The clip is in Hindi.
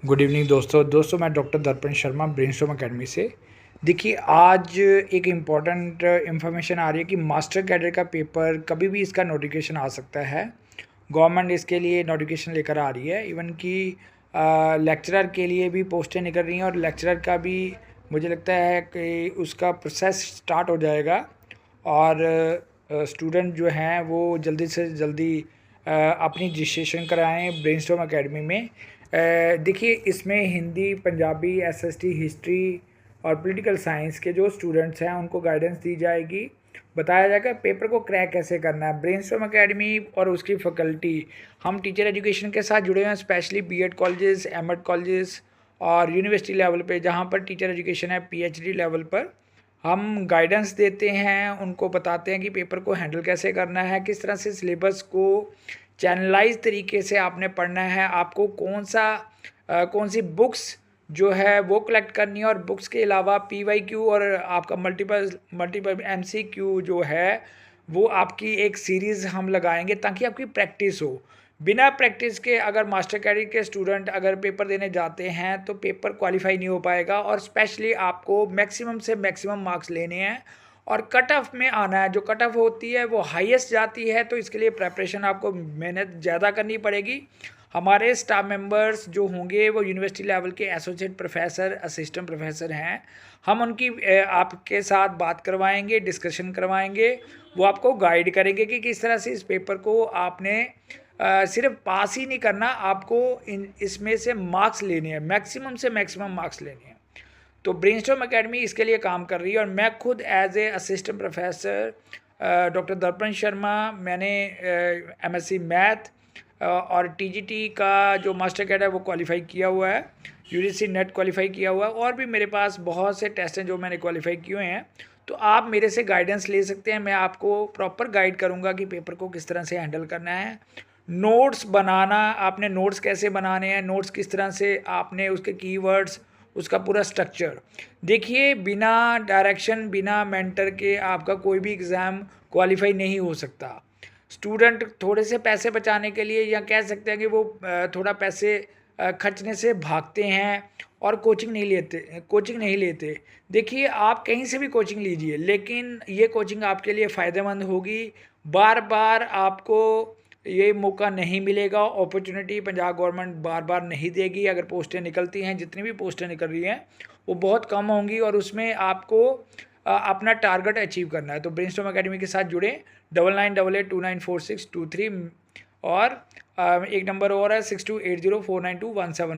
गुड इवनिंग दोस्तों मैं doctor Darpan Sharma brainstorm academy से। देखिए, आज एक इम्पॉर्टेंट इन्फॉर्मेशन आ रही है कि मास्टर कैडर का पेपर कभी भी इसका नोटिफिकेशन आ सकता है। गवर्नमेंट इसके लिए नोटिफिकेशन लेकर आ रही है। इवन कि लेक्चरर के लिए भी पोस्टें निकल रही हैं और लेक्चरर का भी मुझे लगता है कि उसका प्रोसेस स्टार्ट हो जाएगा और स्टूडेंट जो हैं वो जल्दी से जल्दी अपनी रजिस्ट्रेशन कराएं ब्रेनस्टॉर्म एकेडमी में। देखिए, इसमें हिंदी, पंजाबी, एसएसटी, हिस्ट्री और पॉलिटिकल साइंस के जो स्टूडेंट्स हैं उनको गाइडेंस दी जाएगी। बताया जाएगा पेपर को क्रैक कैसे करना है। ब्रेनस्टॉर्म एकेडमी और उसकी फैकल्टी, हम टीचर एजुकेशन के साथ जुड़े हुए हैं, specially BEd colleges, MEd colleges और यूनिवर्सिटी लेवल पे, जहाँ पर टीचर एजुकेशन है पीएचडी लेवल पर। हम गाइडेंस देते हैं, उनको बताते हैं कि पेपर को हैंडल कैसे करना है, किस तरह से सिलेबस को चैनलाइज तरीके से आपने पढ़ना है, आपको कौन सी बुक्स जो है वो कलेक्ट करनी है, और बुक्स के अलावा पीवाईक्यू और आपका मल्टीपल एमसीक्यू जो है वो आपकी एक सीरीज़ हम लगाएंगे ताकि आपकी प्रैक्टिस हो। बिना प्रैक्टिस के अगर मास्टर कैडर के स्टूडेंट अगर पेपर देने जाते हैं तो पेपर क्वालिफाई नहीं हो पाएगा, और स्पेशली आपको मैक्सिमम से मैक्सिमम मार्क्स लेने हैं और कट ऑफ में आना है। जो कट ऑफ होती है वो हाईएस्ट जाती है, तो इसके लिए प्रेपरेशन आपको मेहनत ज़्यादा करनी पड़ेगी। हमारे स्टाफ मेंबर्स जो होंगे वो यूनिवर्सिटी लेवल के एसोसिएट प्रोफेसर, असिस्टेंट प्रोफेसर हैं। हम उनकी आपके साथ बात करवाएंगे, डिस्कशन करवाएंगे। वो आपको गाइड करेंगे कि किस तरह से इस पेपर को आपने सिर्फ पास ही नहीं करना, आपको इसमें से मार्क्स लेने हैं, मैक्सिमम से मैक्सिमम मार्क्स लेने हैं। तो ब्रेनस्टॉर्म एकेडमी इसके लिए काम कर रही है, और मैं खुद as a assistant professor doctor Darpan Sharma, मैंने एमएससी मैथ और टीजीटी का जो मास्टर कैडर है वो क्वालिफाई किया हुआ है, यूजीसी नेट क्वालिफाई किया हुआ है, और भी मेरे पास बहुत से टेस्ट हैं जो मैंने क्वालिफाई किए हुए हैं। तो आप मेरे से गाइडेंस ले सकते हैं, मैं आपको प्रॉपर गाइड करूंगा कि पेपर को किस तरह से हैंडल करना है। नोट्स बनाना, आपने नोट्स कैसे बनाने हैं, नोट्स किस तरह से आपने उसके कीवर्ड्स, उसका पूरा स्ट्रक्चर। देखिए, बिना डायरेक्शन, बिना मेंटर के आपका कोई भी एग्ज़ाम क्वालिफाई नहीं हो सकता। स्टूडेंट थोड़े से पैसे बचाने के लिए, या कह सकते हैं कि वो थोड़ा पैसे खर्चने से भागते हैं और कोचिंग नहीं लेते। देखिए, आप कहीं से भी कोचिंग लीजिए, लेकिन ये कोचिंग आपके लिए फ़ायदेमंद होगी। बार बार आपको ये मौका नहीं मिलेगा, अपॉर्चुनिटी पंजाब गवर्नमेंट बार बार नहीं देगी। अगर पोस्टें निकलती हैं, जितनी भी पोस्टें निकल रही हैं वो बहुत कम होंगी, और उसमें आपको अपना टारगेट अचीव करना है। तो ब्रेनस्टॉर्म एकेडमी के साथ जुड़े, 9988294623, और एक नंबर और है 6280492171।